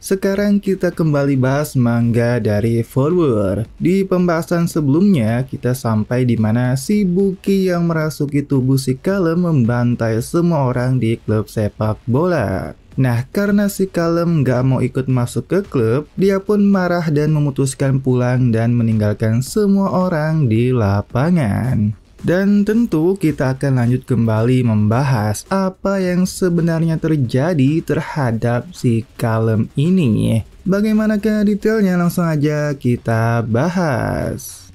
Sekarang kita kembali bahas manga dari Forward. Di pembahasan sebelumnya kita sampai di mana si Buki yang merasuki tubuh si Kalem membantai semua orang di klub sepak bola. Nah, karena si Kalem gak mau ikut masuk ke klub, dia pun marah dan memutuskan pulang dan meninggalkan semua orang di lapangan. Dan tentu kita akan lanjut kembali membahas apa yang sebenarnya terjadi terhadap si Kalem ini. Bagaimanakah detailnya, langsung aja kita bahas.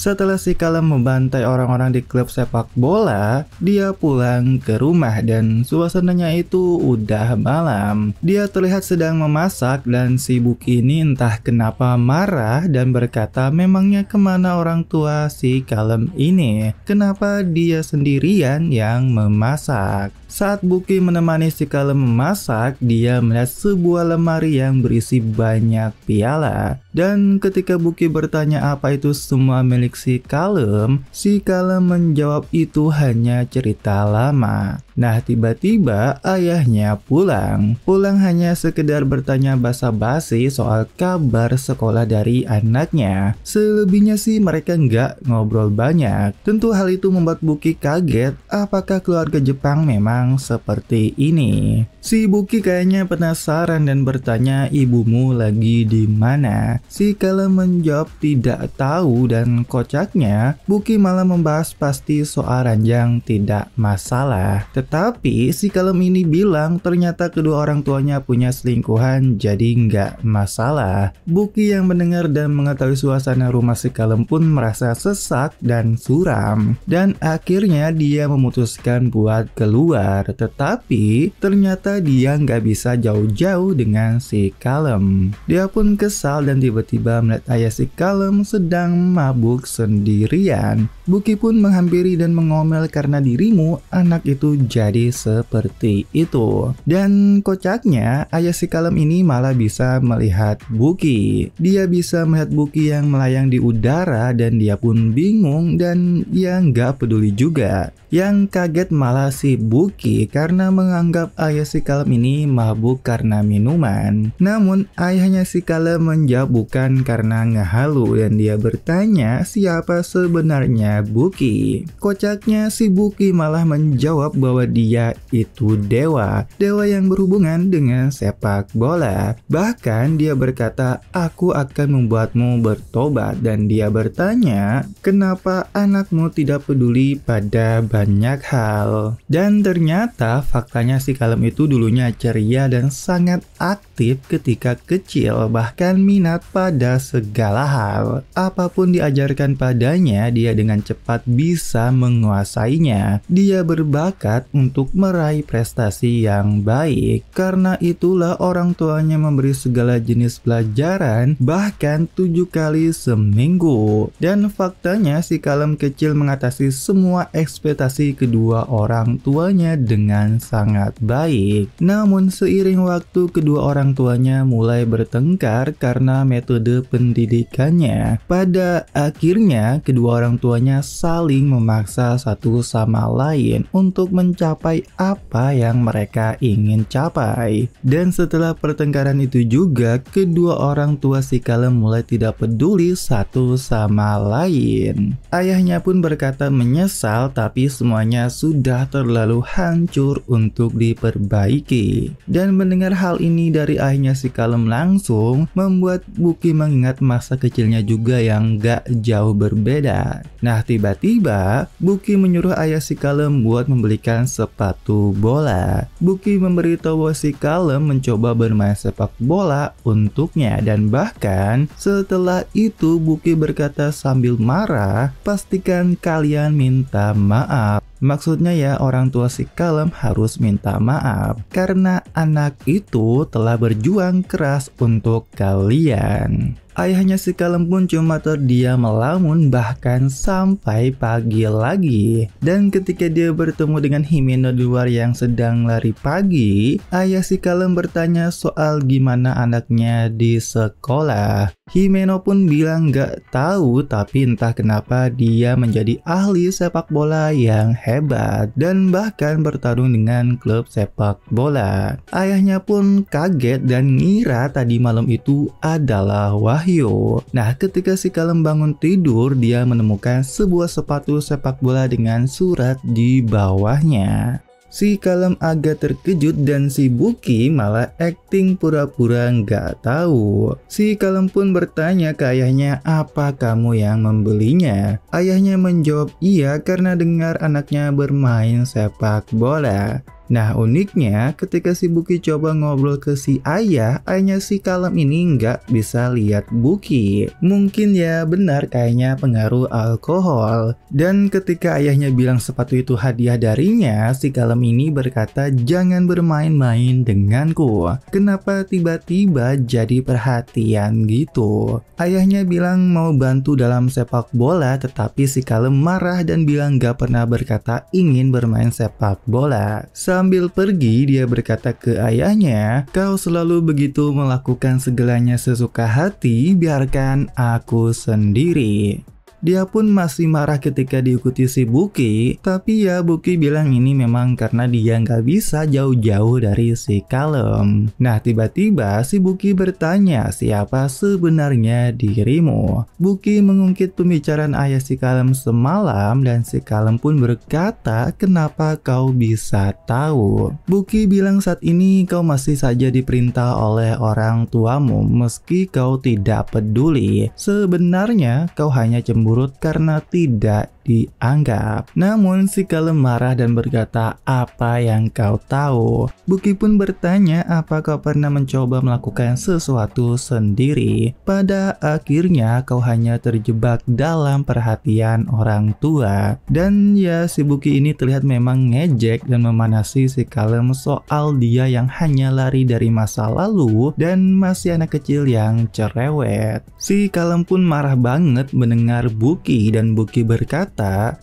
Setelah si Kalem membantai orang-orang di klub sepak bola, dia pulang ke rumah dan suasananya itu udah malam. Dia terlihat sedang memasak dan si Buki ini entah kenapa marah dan berkata memangnya kemana orang tua si Kalem ini? Kenapa dia sendirian yang memasak? Saat Buki menemani si Kalem memasak, dia melihat sebuah lemari yang berisi banyak piala. Dan ketika Buki bertanya apa itu semua milik si Kalem menjawab itu hanya cerita lama. Nah, tiba-tiba ayahnya pulang. Pulang hanya sekedar bertanya basa-basi soal kabar sekolah dari anaknya. Selebihnya sih mereka nggak ngobrol banyak. Tentu hal itu membuat Buki kaget. Apakah keluarga Jepang memang seperti ini? Si Buki kayaknya penasaran dan bertanya ibumu lagi di mana. Si Kalem menjawab tidak tahu dan kocaknya Buki malah membahas pasti soal ranjang tidak masalah. Tetapi si Kalem ini bilang ternyata kedua orang tuanya punya selingkuhan jadi nggak masalah. Buki yang mendengar dan mengetahui suasana rumah si Kalem pun merasa sesak dan suram. Dan akhirnya dia memutuskan buat keluar. Tetapi ternyata dia nggak bisa jauh-jauh dengan si Kalem. Dia pun kesal dan tiba-tiba melihat ayah si Kalem sedang mabuk sendirian. Buki pun menghampiri dan mengomel karena dirimu anak itu jadi seperti itu. Dan kocaknya ayah si Kalem ini malah bisa melihat Buki. Dia bisa melihat Buki yang melayang di udara dan dia pun bingung dan dia nggak peduli juga. Yang kaget malah si Buki karena menganggap ayah si Kalem ini mabuk karena minuman. Namun ayahnya si Kalem menjawab bukan karena ngehalu dan dia bertanya siapa sebenarnya Buki. Kocaknya si Buki malah menjawab bahwa dia itu dewa yang berhubungan dengan sepak bola. Bahkan dia berkata aku akan membuatmu bertobat dan dia bertanya kenapa anakmu tidak peduli pada banyak hal. Dan ternyata faktanya si Kalem itu dulunya ceria dan sangat aktif ketika kecil, bahkan minat pada segala hal. Apapun diajarkan padanya, dia dengan cepat bisa menguasainya. Dia berbakat untuk meraih prestasi yang baik. Karena itulah orang tuanya memberi segala jenis pelajaran, bahkan 7 kali seminggu. Dan faktanya si Kalem kecil mengatasi semua ekspektasi kedua orang tuanya dengan sangat baik. Namun seiring waktu kedua orang tuanya mulai bertengkar karena metode pendidikannya. Pada akhirnya kedua orang tuanya saling memaksa satu sama lain untuk mencapai apa yang mereka ingin capai. Dan setelah pertengkaran itu juga kedua orang tua si Kalem mulai tidak peduli satu sama lain. Ayahnya pun berkata menyesal tapi semuanya sudah terlalu hancur untuk diperbaiki. Dan mendengar hal ini dari ayahnya si Kalem langsung membuat Buki mengingat masa kecilnya juga yang gak jauh berbeda. Nah, tiba-tiba Buki menyuruh ayah si Kalem buat membelikan sepatu bola. Buki memberitahu bahwa si Kalem mencoba bermain sepak bola untuknya dan bahkan setelah itu Buki berkata sambil marah, pastikan kalian minta maaf. Maksudnya ya orang tua si Kalem harus minta maaf karena anak itu telah berjuang keras untuk kalian. Ayahnya si Kalem pun cuma terdiam melamun bahkan sampai pagi lagi. Dan ketika dia bertemu dengan Himeno di luar yang sedang lari pagi, ayah si Kalem bertanya soal gimana anaknya di sekolah. Himeno pun bilang gak tahu, tapi entah kenapa dia menjadi ahli sepak bola yang hebat dan bahkan bertarung dengan klub sepak bola. Ayahnya pun kaget dan ngira tadi malam itu adalah Wahyu. Nah, ketika si Kalem bangun tidur, dia menemukan sebuah sepatu sepak bola dengan surat di bawahnya. Si Kalem agak terkejut dan si Buki malah acting pura-pura nggak tahu. Si Kalem pun bertanya ke ayahnya, apa kamu yang membelinya? Ayahnya menjawab iya karena dengar anaknya bermain sepak bola. Nah, uniknya ketika si Buki coba ngobrol ke si ayahnya si Kalem ini nggak bisa lihat Buki. Mungkin ya benar kayaknya pengaruh alkohol. Dan ketika ayahnya bilang sepatu itu hadiah darinya, si Kalem ini berkata jangan bermain-main denganku. Kenapa tiba-tiba jadi perhatian gitu? Ayahnya bilang mau bantu dalam sepak bola, tetapi si Kalem marah dan bilang gak pernah berkata ingin bermain sepak bola. Sambil pergi, dia berkata ke ayahnya, kau selalu begitu melakukan segalanya sesuka hati, biarkan aku sendiri. Dia pun masih marah ketika diikuti si Buki, tapi ya Buki bilang ini memang karena dia nggak bisa jauh-jauh dari si Kalem. Nah, tiba-tiba si Buki bertanya, siapa sebenarnya dirimu? Buki mengungkit pembicaraan ayah si Kalem semalam dan si Kalem pun berkata, kenapa kau bisa tahu? Buki bilang saat ini kau masih saja diperintah oleh orang tuamu meski kau tidak peduli. Sebenarnya kau hanya cemburu karena tidak dianggap. Namun si Kalem marah dan berkata, apa yang kau tahu? Buki pun bertanya, apa kau pernah mencoba melakukan sesuatu sendiri? Pada akhirnya kau hanya terjebak dalam perhatian orang tua. Dan ya si Buki ini terlihat memang ngejek dan memanasi si Kalem soal dia yang hanya lari dari masa lalu dan masih anak kecil yang cerewet. Si Kalem pun marah banget mendengar Buki dan Buki berkata,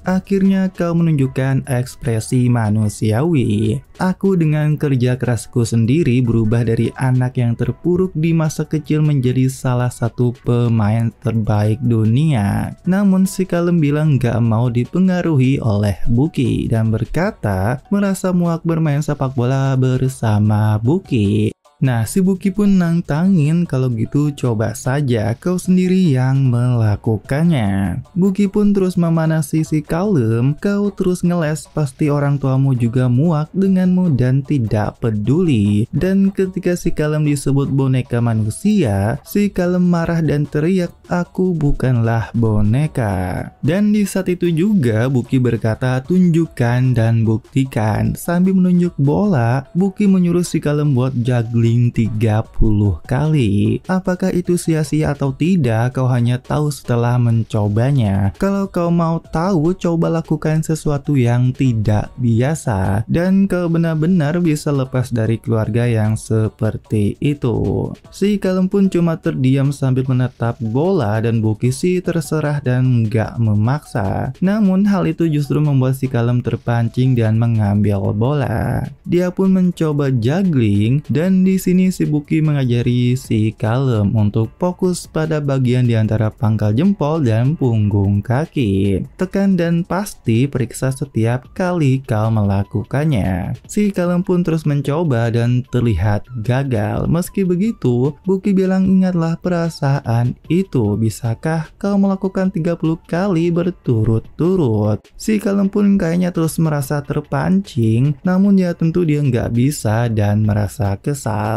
akhirnya kau menunjukkan ekspresi manusiawi. Aku dengan kerja kerasku sendiri berubah dari anak yang terpuruk di masa kecil menjadi salah satu pemain terbaik dunia. Namun si Kalem bilang gak mau dipengaruhi oleh Buki dan berkata merasa muak bermain sepak bola bersama Buki. Nah, si Buki pun nantangin, kalau gitu coba saja kau sendiri yang melakukannya. Buki pun terus memanasi si Kalem, kau terus ngeles pasti orang tuamu juga muak denganmu dan tidak peduli. Dan ketika si Kalem disebut boneka manusia, si Kalem marah dan teriak, aku bukanlah boneka. Dan di saat itu juga Buki berkata, tunjukkan dan buktikan. Sambil menunjuk bola, Buki menyuruh si Kalem buat juggling 30 kali. Apakah itu sia-sia atau tidak, kau hanya tahu setelah mencobanya. Kalau kau mau tahu, coba lakukan sesuatu yang tidak biasa dan kau benar-benar bisa lepas dari keluarga yang seperti itu. Si Kalem pun cuma terdiam sambil menatap bola dan Buki sih terserah dan gak memaksa. Namun hal itu justru membuat si Kalem terpancing dan mengambil bola. Dia pun mencoba juggling dan di sini si Buki mengajari si Kalem untuk fokus pada bagian di antara pangkal jempol dan punggung kaki. Tekan dan pasti periksa setiap kali kau melakukannya. Si Kalem pun terus mencoba dan terlihat gagal. Meski begitu, Buki bilang ingatlah perasaan itu. Bisakah kau melakukan 30 kali berturut-turut? Si Kalem pun kayaknya terus merasa terpancing, namun ya tentu dia nggak bisa dan merasa kesal.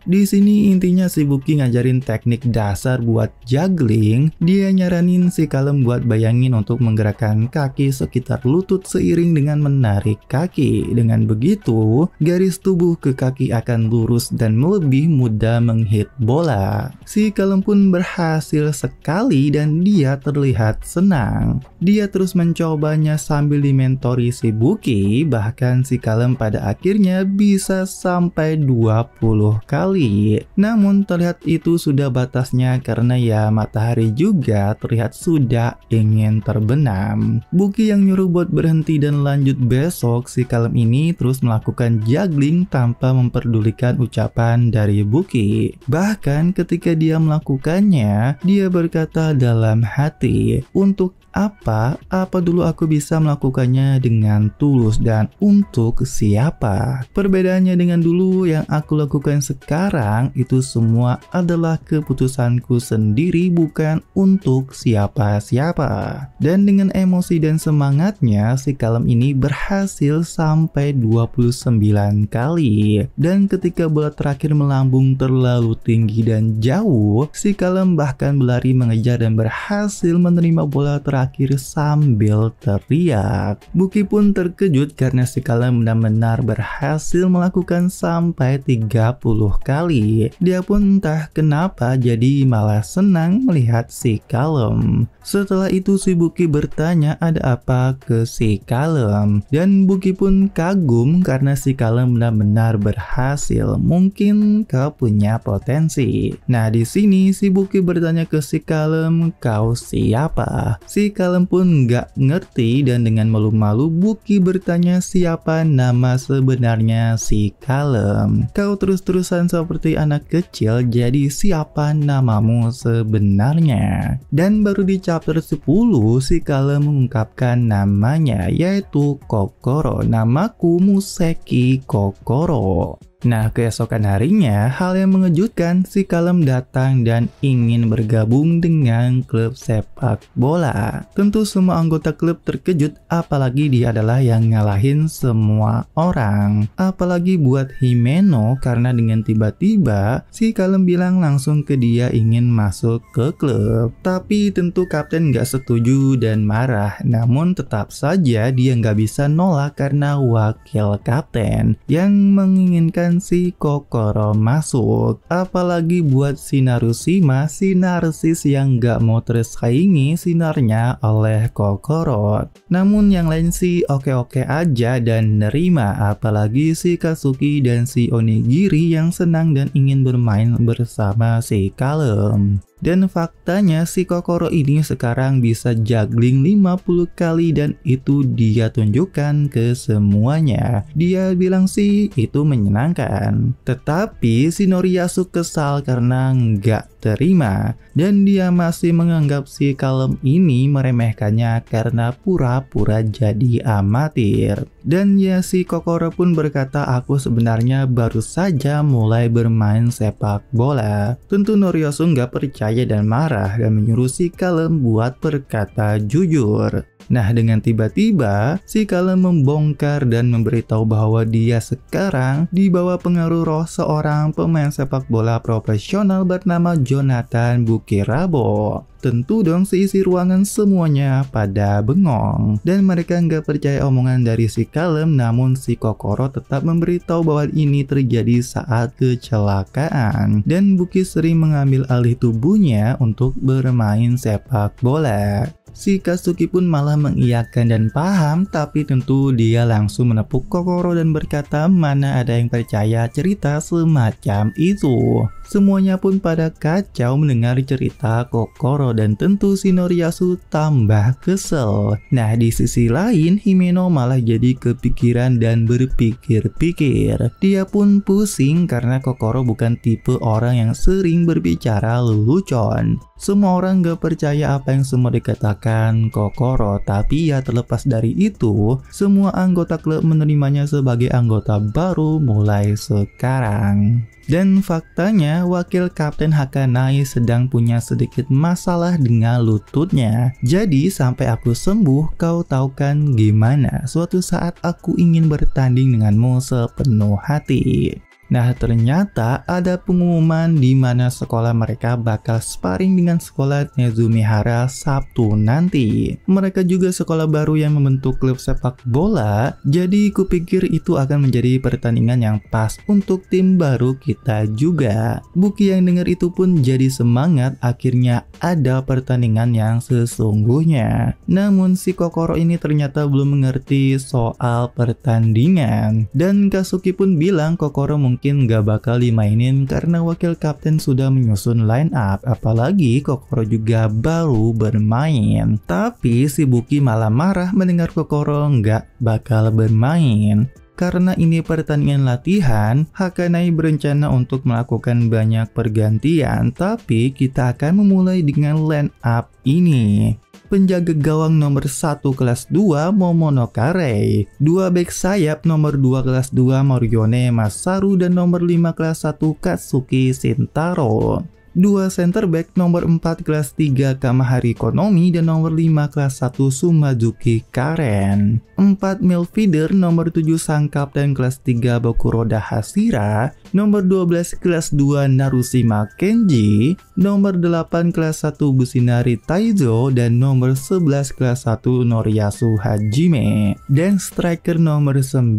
Di sini intinya si Buki ngajarin teknik dasar buat juggling. Dia nyaranin si Kalem buat bayangin untuk menggerakkan kaki sekitar lutut seiring dengan menarik kaki. Dengan begitu, garis tubuh ke kaki akan lurus dan lebih mudah menghit bola. Si Kalem pun berhasil sekali dan dia terlihat senang. Dia terus mencobanya sambil dimentori si Buki. Bahkan si Kalem pada akhirnya bisa sampai 20 kali. kali. Namun terlihat itu sudah batasnya karena ya matahari juga terlihat sudah ingin terbenam. Buki yang nyuruh buat berhenti dan lanjut besok, si Kalem ini terus melakukan juggling tanpa memperdulikan ucapan dari Buki. Bahkan ketika dia melakukannya, dia berkata dalam hati, untuk apa dulu aku bisa melakukannya dengan tulus dan untuk siapa? Perbedaannya dengan dulu yang aku lakukan sekarang itu semua adalah keputusanku sendiri, bukan untuk siapa-siapa. Dan dengan emosi dan semangatnya, si Kalem ini berhasil sampai 29 kali. Dan ketika bola terakhir melambung terlalu tinggi dan jauh, si Kalem bahkan berlari mengejar dan berhasil menerima bola terakhir sambil teriak. Buki pun terkejut karena si Kalem benar-benar berhasil melakukan sampai 30 kali. Dia pun entah kenapa jadi malah senang melihat si Kalem. Setelah itu si Buki bertanya ada apa ke si Kalem, dan Buki pun kagum karena si Kalem benar-benar berhasil. Mungkin kau punya potensi. Nah, di sini si Buki bertanya ke si Kalem, kau siapa? Si Kalem pun nggak ngerti dan dengan malu-malu Buki bertanya siapa nama sebenarnya si Kalem. Kau terus-terusan seperti anak kecil, jadi siapa namamu sebenarnya? Dan baru di chapter 10 si Kalem mengungkapkan namanya, yaitu Kokoro. Namaku Museki Kokoro. Nah, keesokan harinya, hal yang mengejutkan, si Kalem datang dan ingin bergabung dengan klub sepak bola. Tentu semua anggota klub terkejut, apalagi dia adalah yang ngalahin semua orang. Apalagi buat Himeno, karena dengan tiba-tiba, si Kalem bilang langsung ke dia ingin masuk ke klub. Tapi tentu kapten nggak setuju dan marah, namun tetap saja dia nggak bisa nolak karena wakil kapten yang menginginkan si Kokoro masuk. Apalagi buat si Narushima, si narsis yang gak mau tersaingi sinarnya oleh Kokoro. Namun yang lain sih oke-oke aja dan nerima, apalagi si Katsuki dan si Onigiri yang senang dan ingin bermain bersama si Kalem. Dan faktanya si Kokoro ini sekarang bisa juggling 50 kali dan itu dia tunjukkan ke semuanya. Dia bilang sih itu menyenangkan. Tetapi si Noriyasu kesal karena nggak terima dan dia masih menganggap si Kalem ini meremehkannya karena pura-pura jadi amatir. Dan ya si Kokoro pun berkata, aku sebenarnya baru saja mulai bermain sepak bola. Tentu Noriyasu nggak percaya dan marah dan menyuruh si Kalem buat berkata jujur. Nah, dengan tiba-tiba si Kalem membongkar dan memberitahu bahwa dia sekarang di bawah pengaruh roh seorang pemain sepak bola profesional bernama Jonathan Bukirabo. Tentu dong seisi ruangan semuanya pada bengong dan mereka nggak percaya omongan dari si Kalem, namun si Kokoro tetap memberitahu bahwa ini terjadi saat kecelakaan dan Buki sering mengambil alih tubuhnya untuk bermain sepak bola. Si Katsuki pun malah mengiyakan dan paham, tapi tentu dia langsung menepuk Kokoro dan berkata mana ada yang percaya cerita semacam itu. Semuanya pun pada kacau mendengar cerita Kokoro dan tentu si Noriyasu tambah kesel. Nah, di sisi lain Himeno malah jadi kepikiran dan berpikir-pikir. Dia pun pusing karena Kokoro bukan tipe orang yang sering berbicara lelucon. Semua orang gak percaya apa yang semua dikatakan Kokoro, tapi ya terlepas dari itu, semua anggota klub menerimanya sebagai anggota baru mulai sekarang. Dan faktanya wakil kapten Hakanai sedang punya sedikit masalah dengan lututnya. Jadi sampai aku sembuh, kau tahu kan gimana? Suatu saat aku ingin bertanding denganmu sepenuh hati. Nah, ternyata ada pengumuman di mana sekolah mereka bakal sparring dengan sekolah Nezumihara Sabtu nanti. Mereka juga sekolah baru yang membentuk klub sepak bola, jadi kupikir itu akan menjadi pertandingan yang pas untuk tim baru kita juga. Buki yang dengar itu pun jadi semangat, akhirnya ada pertandingan yang sesungguhnya. Namun si Kokoro ini ternyata belum mengerti soal pertandingan. Dan Katsuki pun bilang Kokoro mungkin yakin gak bakal dimainin karena wakil kapten sudah menyusun line up, apalagi Kokoro juga baru bermain. Tapi si Buki malah marah mendengar Kokoro gak bakal bermain. Karena ini pertandingan latihan, Hakanai berencana untuk melakukan banyak pergantian, tapi kita akan memulai dengan line up ini. Penjaga gawang nomor 1 kelas 2 Momonokare, 2 back sayap nomor 2 kelas 2 Morione Masaru dan nomor 5 kelas 1 Katsuki Shintaro. 2 center back nomor 4 kelas 3 Kamahari Konomi dan nomor 5 kelas 1 Sumazuki Karen. 4 midfielder nomor 7 sang kapten kelas 3 Bokuroda Hashira, nomor 12 kelas 2 Narushima Kenji, nomor 8 kelas 1 Businari Taizo dan nomor 11 kelas 1 Noriyasu Hajime. Dan striker nomor 9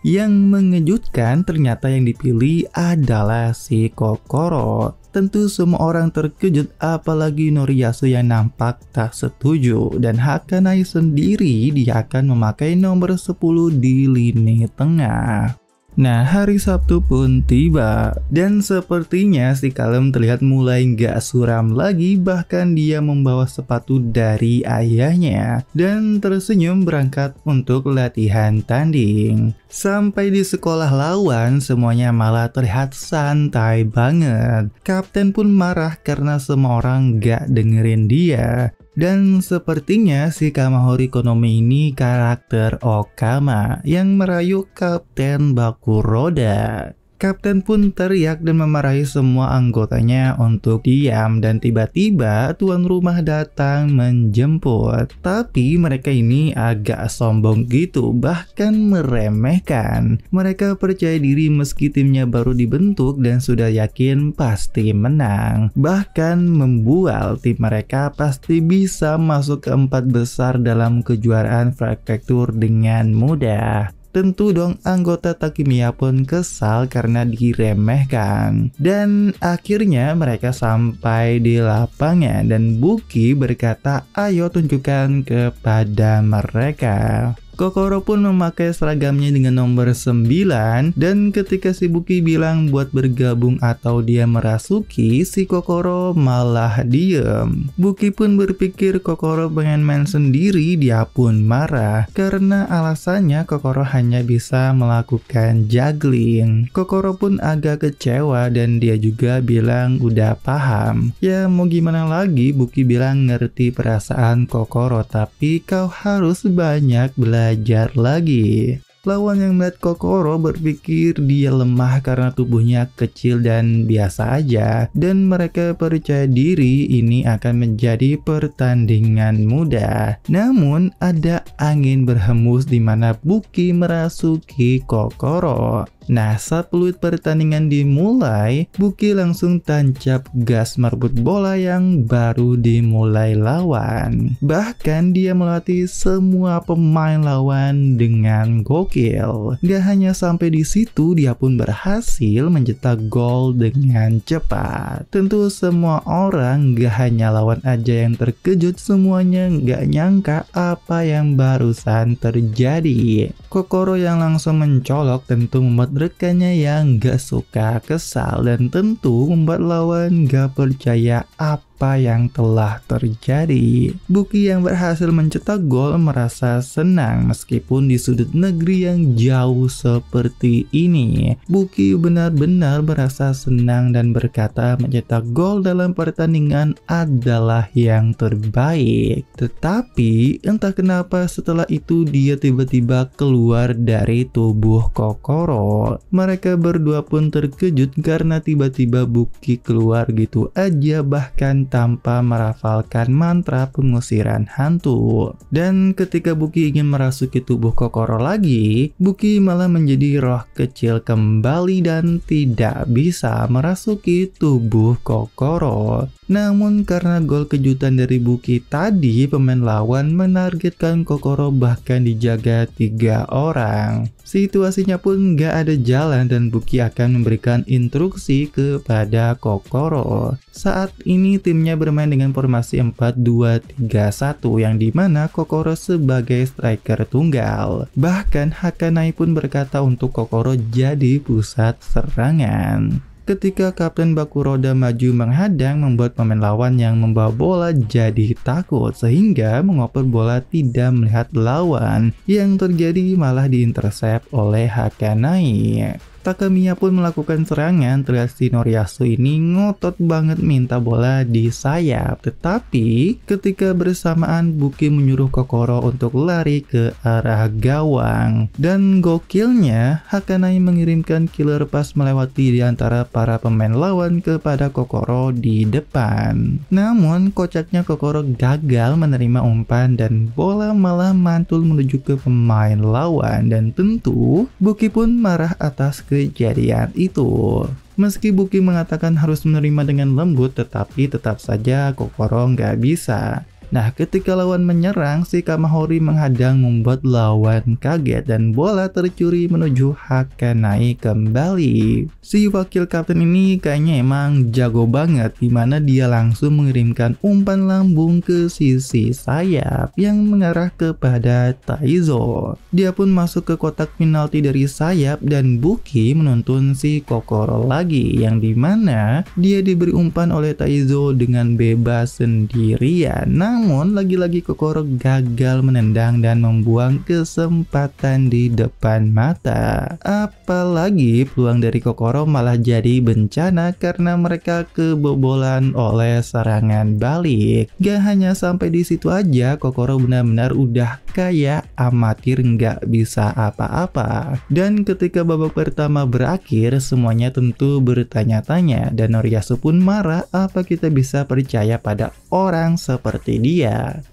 yang mengejutkan ternyata yang dipilih adalah si Kokoro. Tentu semua orang terkejut, apalagi Noriyasu yang nampak tak setuju, dan Hakanai sendiri dia akan memakai nomor 10 di lini tengah. Nah, hari Sabtu pun tiba, dan sepertinya si Kalem terlihat mulai gak suram lagi, bahkan dia membawa sepatu dari ayahnya dan tersenyum berangkat untuk latihan tanding. Sampai di sekolah lawan, semuanya malah terlihat santai banget. Kapten pun marah karena semua orang gak dengerin dia. Dan sepertinya si Kamahori Konomi ini karakter Okama yang merayu Kapten Bakuroda. Kapten pun teriak dan memarahi semua anggotanya untuk diam, dan tiba-tiba tuan rumah datang menjemput. Tapi mereka ini agak sombong gitu, bahkan meremehkan. Mereka percaya diri meski timnya baru dibentuk dan sudah yakin pasti menang. Bahkan membual tim mereka pasti bisa masuk ke 4 besar dalam kejuaraan prefektur dengan mudah. Tentu dong anggota Takemiya pun kesal karena diremehkan. Dan akhirnya mereka sampai di lapangan dan Buki berkata, ayo tunjukkan kepada mereka. Kokoro pun memakai seragamnya dengan nomor 9, dan ketika si Buki bilang buat bergabung atau dia merasuki, si Kokoro malah diem. Buki pun berpikir Kokoro pengen main sendiri, dia pun marah karena alasannya Kokoro hanya bisa melakukan juggling. Kokoro pun agak kecewa dan dia juga bilang udah paham. Ya mau gimana lagi, Buki bilang ngerti perasaan Kokoro, tapi kau harus banyak belajar lagi. Lawan yang melihat Kokoro berpikir dia lemah karena tubuhnya kecil dan biasa aja, dan mereka percaya diri ini akan menjadi pertandingan mudah. Namun ada angin berhembus di mana Buki merasuki Kokoro. Nah, saat peluit pertandingan dimulai, Buki langsung tancap gas merebut bola yang baru dimulai lawan. Bahkan dia melatih semua pemain lawan dengan gokil. Gak hanya sampai di situ, dia pun berhasil mencetak gol dengan cepat. Tentu semua orang, gak hanya lawan aja yang terkejut, semuanya gak nyangka apa yang barusan terjadi. Kokoro yang langsung mencolok tentu membuat rekannya yang gak suka kesal, dan tentu membuat lawan gak percaya apa yang telah terjadi. Buki yang berhasil mencetak gol merasa senang meskipun di sudut negeri yang jauh seperti ini. Buki benar-benar merasa senang dan berkata mencetak gol dalam pertandingan adalah yang terbaik. Tetapi entah kenapa setelah itu dia tiba-tiba keluar dari tubuh Kokoro. Mereka berdua pun terkejut karena tiba-tiba Buki keluar gitu aja, bahkan tanpa merafalkan mantra pengusiran hantu. Dan ketika Buki ingin merasuki tubuh Kokoro lagi, Buki malah menjadi roh kecil kembali dan tidak bisa merasuki tubuh Kokoro. Namun karena gol kejutan dari Buki tadi, pemain lawan menargetkan Kokoro bahkan dijaga 3 orang. Situasinya pun gak ada jalan dan Buki akan memberikan instruksi kepada Kokoro. Saat ini timnya bermain dengan formasi 4-2-3-1 yang dimana Kokoro sebagai striker tunggal. Bahkan Hakanai pun berkata untuk Kokoro jadi pusat serangan. Ketika Kapten Bakuroda maju menghadang, membuat pemain lawan yang membawa bola jadi takut sehingga mengoper bola tidak melihat lawan. Yang terjadi malah diintersep oleh Hakanai. Takamiya pun melakukan serangan, terlihat si Noriyasu ini ngotot banget minta bola di sayap. Tetapi ketika bersamaan Buki menyuruh Kokoro untuk lari ke arah gawang. Dan gokilnya, Hakanai mengirimkan killer pass melewati di antara para pemain lawan kepada Kokoro di depan. Namun kocaknya Kokoro gagal menerima umpan dan bola malah mantul menuju ke pemain lawan. Dan tentu Buki pun marah atas kejadian itu. Meski Buki mengatakan harus menerima dengan lembut, tetapi tetap saja Kokoro nggak bisa. Nah, ketika lawan menyerang, si Kamahori menghadang membuat lawan kaget dan bola tercuri menuju Hakanai kembali. Si wakil kapten ini kayaknya emang jago banget, dimana dia langsung mengirimkan umpan lambung ke sisi sayap yang mengarah kepada Taizo. Dia pun masuk ke kotak penalti dari sayap dan Buki menuntun si Kokoro lagi, yang dimana dia diberi umpan oleh Taizo dengan bebas sendirian. Namun lagi-lagi Kokoro gagal menendang dan membuang kesempatan di depan mata. Apalagi peluang dari Kokoro malah jadi bencana karena mereka kebobolan oleh serangan balik. Gak hanya sampai di situ aja, Kokoro benar-benar udah kayak amatir nggak bisa apa-apa. Dan ketika babak pertama berakhir, semuanya tentu bertanya-tanya dan Noriyasu pun marah, apa kita bisa percaya pada orang seperti dia.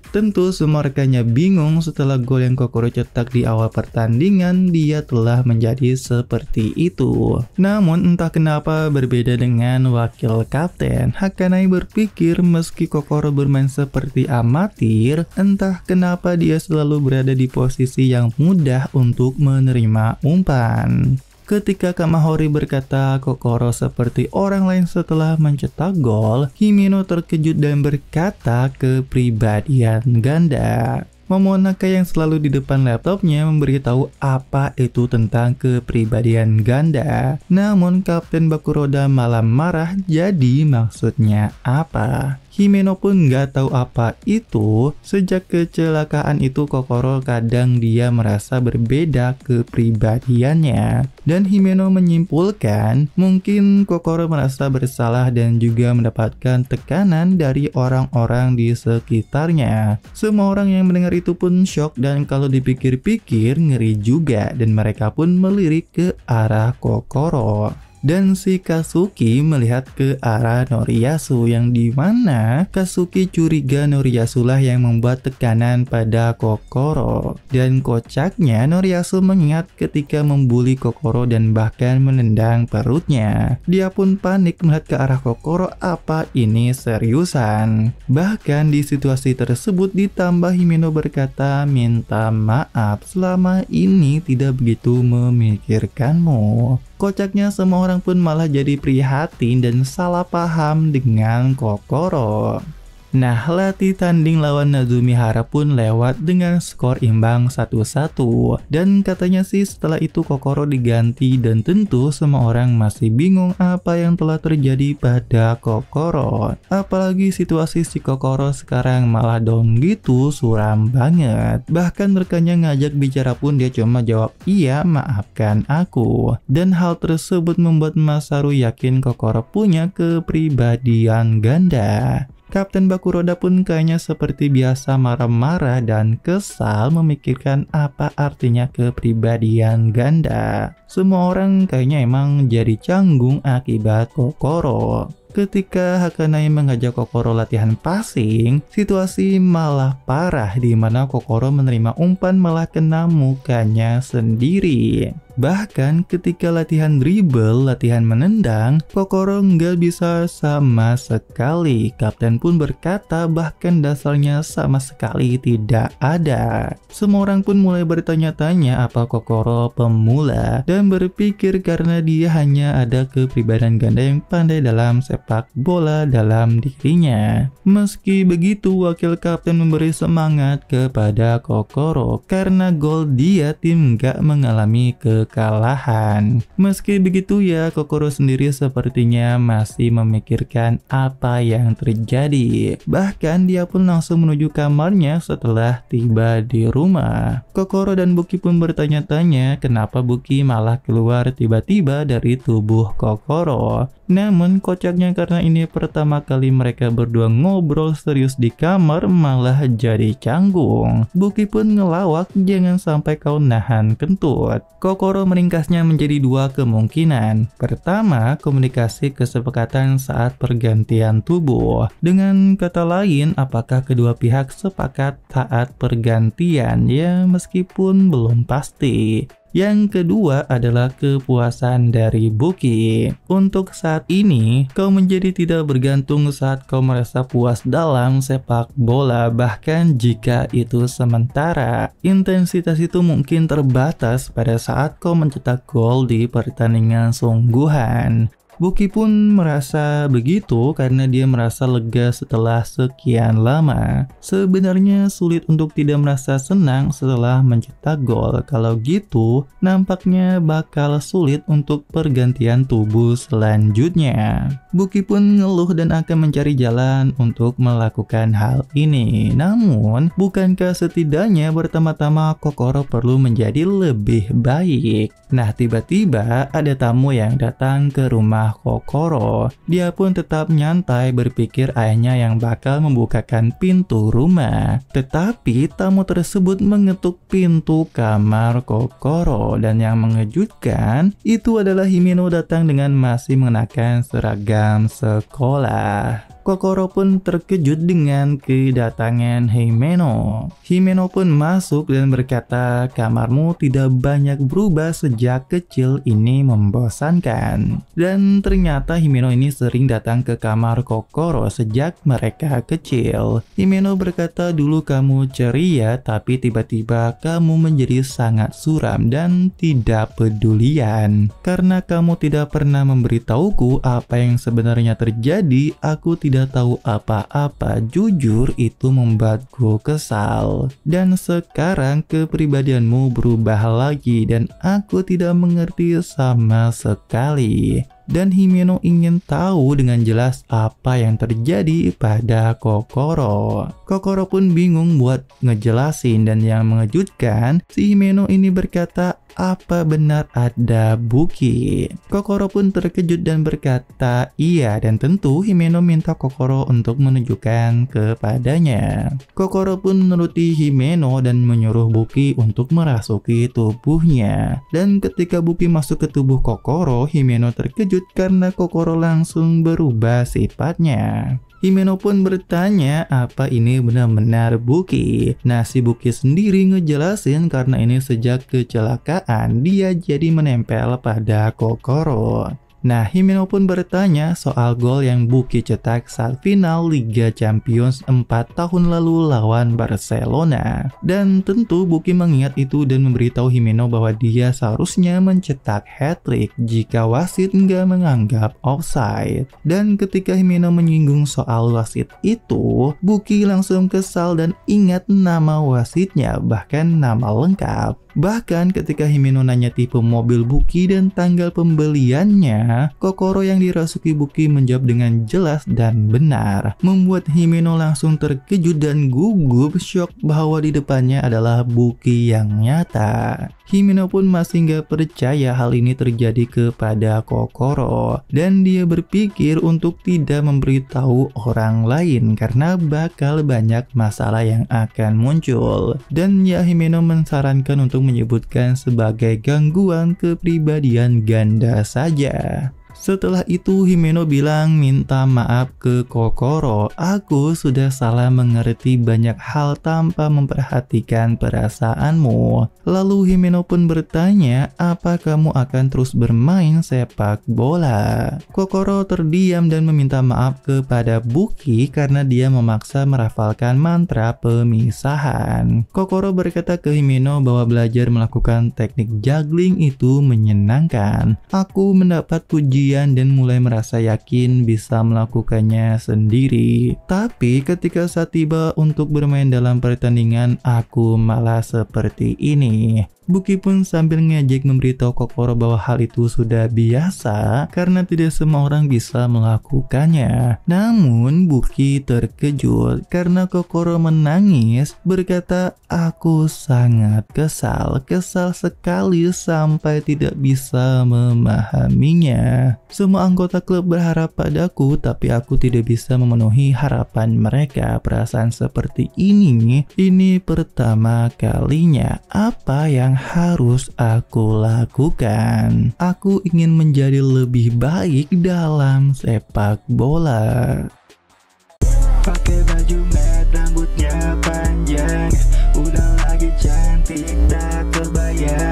Tentu semua rekannya bingung setelah gol yang Kokoro cetak di awal pertandingan, dia telah menjadi seperti itu. Namun entah kenapa berbeda dengan wakil kapten, Hakanai berpikir meski Kokoro bermain seperti amatir, entah kenapa dia selalu berada di posisi yang mudah untuk menerima umpan. Ketika Kamahori berkata Kokoro seperti orang lain setelah mencetak gol, Himeno terkejut dan berkata kepribadian ganda. Momonaka yang selalu di depan laptopnya memberitahu apa itu tentang kepribadian ganda. Namun Kapten Bakuroda malah marah, jadi maksudnya apa? Himeno pun nggak tahu apa itu. Sejak kecelakaan itu Kokoro kadang dia merasa berbeda kepribadiannya. Dan Himeno menyimpulkan mungkin Kokoro merasa bersalah dan juga mendapatkan tekanan dari orang-orang di sekitarnya. Semua orang yang mendengar itu pun shock dan kalau dipikir-pikir ngeri juga dan mereka pun melirik ke arah Kokoro. Dan si Kazuki melihat ke arah Noriyasu yang dimana Kazuki curiga Noriyasu lah yang membuat tekanan pada Kokoro. Dan kocaknya Noriyasu mengingat ketika membuli Kokoro dan bahkan menendang perutnya. Dia pun panik melihat ke arah Kokoro, apa ini seriusan? Bahkan di situasi tersebut ditambah Himeno berkata minta maaf selama ini tidak begitu memikirkanmu. Kocaknya semua orang pun malah jadi prihatin dan salah paham dengan Kokoro. Nah, latih tanding lawan Nazumihara pun lewat dengan skor imbang 1-1. Dan katanya sih setelah itu Kokoro diganti dan tentu semua orang masih bingung apa yang telah terjadi pada Kokoro. Apalagi situasi si Kokoro sekarang malah down gitu, suram banget. Bahkan rekannya ngajak bicara pun dia cuma jawab, iya maafkan aku. Dan hal tersebut membuat Masaru yakin Kokoro punya kepribadian ganda. Kapten Bakuroda pun kayaknya seperti biasa marah-marah dan kesal memikirkan apa artinya kepribadian ganda. Semua orang kayaknya emang jadi canggung akibat Kokoro. Ketika Hakanai mengajak Kokoro latihan passing, situasi malah parah di mana Kokoro menerima umpan malah kena mukanya sendiri. Bahkan ketika latihan dribble, latihan menendang, Kokoro nggak bisa sama sekali. Kapten pun berkata bahkan dasarnya sama sekali tidak ada. Semua orang pun mulai bertanya-tanya apa Kokoro pemula dan berpikir karena dia hanya ada kepribadian ganda yang pandai dalam sepak bola dalam dirinya. Meski begitu, wakil kapten memberi semangat kepada Kokoro karena gol dia tim nggak mengalami kekalahan. Meski begitu ya, Kokoro sendiri sepertinya masih memikirkan apa yang terjadi. Bahkan dia pun langsung menuju kamarnya setelah tiba di rumah. Kokoro dan Buki pun bertanya-tanya kenapa Buki malah keluar tiba-tiba dari tubuh Kokoro. Namun kocaknya karena ini pertama kali mereka berdua ngobrol serius di kamar malah jadi canggung. Buki pun ngelawak, jangan sampai kau nahan kentut. Kokoro meringkasnya menjadi dua kemungkinan. Pertama, komunikasi kesepakatan saat pergantian tubuh. Dengan kata lain, apakah kedua pihak sepakat saat pergantian? Ya, meskipun belum pasti. Yang kedua adalah kepuasan dari Buki. Untuk saat ini, kau menjadi tidak bergantung saat kau merasa puas dalam sepak bola, bahkan jika itu sementara. Intensitas itu mungkin terbatas pada saat kau mencetak gol di pertandingan sungguhan. Buki pun merasa begitu karena dia merasa lega setelah sekian lama. Sebenarnya sulit untuk tidak merasa senang setelah mencetak gol. Kalau gitu, nampaknya bakal sulit untuk pergantian tubuh selanjutnya. Buki pun ngeluh dan akan mencari jalan untuk melakukan hal ini. Namun, bukankah setidaknya pertama-tama Kokoro perlu menjadi lebih baik? Nah, tiba-tiba ada tamu yang datang ke rumah Kokoro. Dia pun tetap nyantai berpikir ayahnya yang bakal membukakan pintu rumah. Tetapi tamu tersebut mengetuk pintu kamar Kokoro dan yang mengejutkan itu adalah Himeno datang dengan masih mengenakan seragam sekolah. Kokoro pun terkejut dengan kedatangan Himeno. Himeno pun masuk dan berkata, kamarmu tidak banyak berubah sejak kecil, ini membosankan. Dan ternyata Himeno ini sering datang ke kamar Kokoro sejak mereka kecil. Himeno berkata, dulu kamu ceria tapi tiba-tiba kamu menjadi sangat suram dan tidak pedulian. Karena kamu tidak pernah memberitahuku apa yang sebenarnya terjadi, aku tidak tahu apa-apa. Jujur itu membuatku kesal. Dan sekarang kepribadianmu berubah lagi dan aku tidak mengerti sama sekali. Dan Himeno ingin tahu dengan jelas apa yang terjadi pada Kokoro. Kokoro pun bingung buat ngejelasin dan yang mengejutkan si Himeno ini berkata, apa benar ada Buki? Kokoro pun terkejut dan berkata iya, dan tentu Himeno minta Kokoro untuk menunjukkan kepadanya. Kokoro pun menuruti Himeno dan menyuruh Buki untuk merasuki tubuhnya. Dan ketika Buki masuk ke tubuh Kokoro, Himeno terkejut karena Kokoro langsung berubah sifatnya. Himeno pun bertanya apa ini benar-benar Buki. Nah, si Buki sendiri ngejelasin karena ini sejak kecelakaan dia jadi menempel pada Kokoro. Nah, Himeno pun bertanya soal gol yang Buki cetak saat final Liga Champions 4 tahun lalu lawan Barcelona. Dan tentu Buki mengingat itu dan memberitahu Himeno bahwa dia seharusnya mencetak hat-trick jika wasit nggak menganggap offside. Dan ketika Himeno menyinggung soal wasit itu, Buki langsung kesal dan ingat nama wasitnya, bahkan nama lengkap. Bahkan ketika Himeno nanya tipe mobil Buki dan tanggal pembeliannya, Kokoro yang dirasuki Buki menjawab dengan jelas dan benar, membuat Himeno langsung terkejut dan gugup, syok bahwa di depannya adalah Buki yang nyata. Himeno pun masih nggak percaya hal ini terjadi kepada Kokoro, dan dia berpikir untuk tidak memberitahu orang lain karena bakal banyak masalah yang akan muncul. Dan ya, Himeno mensarankan untuk menyebutkan sebagai gangguan kepribadian ganda saja. Setelah itu Himeno bilang minta maaf ke Kokoro. Aku sudah salah mengerti banyak hal tanpa memperhatikan perasaanmu. Lalu Himeno pun bertanya, apa kamu akan terus bermain sepak bola? Kokoro terdiam dan meminta maaf kepada Buki karena dia memaksa merafalkan mantra pemisahan. Kokoro berkata ke Himeno bahwa belajar melakukan teknik juggling itu menyenangkan. Aku mendapat pujian dan mulai merasa yakin bisa melakukannya sendiri. Tapi ketika saat tiba untuk bermain dalam pertandingan, aku malah seperti ini. Buki pun sambil ngejek memberitahu Kokoro bahwa hal itu sudah biasa karena tidak semua orang bisa melakukannya. Namun Buki terkejut karena Kokoro menangis berkata, aku sangat kesal sekali sampai tidak bisa memahaminya. Semua anggota klub berharap padaku tapi aku tidak bisa memenuhi harapan mereka. Perasaan seperti ini pertama kalinya. Apa yang harus aku lakukan? Aku ingin menjadi lebih baik dalam sepak bola. Pakai baju merah, rambutnya panjang, udah lagi cantik tak kebayang.